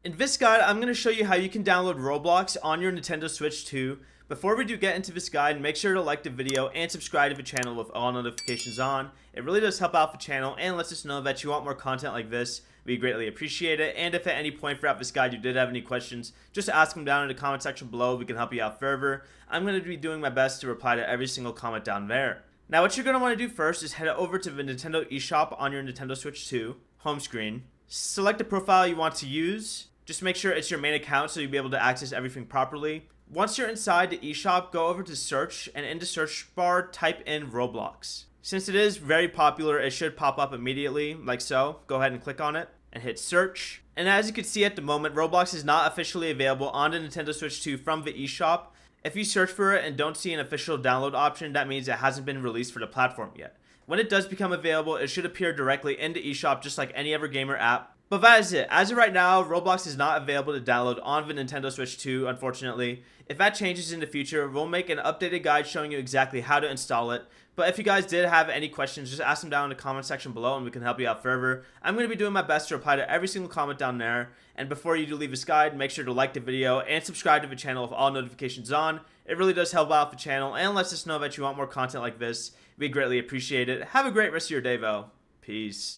In this guide, I'm going to show you how you can download Roblox on your Nintendo Switch 2. Before we do get into this guide, make sure to like the video and subscribe to the channel with all notifications on. It really does help out the channel and lets us know that you want more content like this. We greatly appreciate it, and if at any point throughout this guide you did have any questions, just ask them down in the comment section below. We can help you out further. I'm going to be doing my best to reply to every single comment down there. Now what you're going to want to do first is head over to the Nintendo eShop on your Nintendo Switch 2 home screen. Select the profile you want to use. Just make sure it's your main account so you'll be able to access everything properly. Once you're inside the eShop, go over to search, and in the search bar type in Roblox. Since it is very popular, it should pop up immediately, like so. Go ahead and click on it and hit search. And as you can see at the moment, Roblox is not officially available on the Nintendo Switch 2 from the eShop. If you search for it and don't see an official download option, that means it hasn't been released for the platform yet. When it does become available, it should appear directly in the eShop just like any other gamer app. But that is it. As of right now, Roblox is not available to download on the Nintendo Switch 2, unfortunately. If that changes in the future, we'll make an updated guide showing you exactly how to install it. But if you guys did have any questions, just ask them down in the comment section below and we can help you out further. I'm going to be doing my best to reply to every single comment down there. And before you do leave this guide, make sure to like the video and subscribe to the channel with all notifications on. It really does help out the channel and lets us know that you want more content like this. We greatly appreciate it. Have a great rest of your day, though. Peace.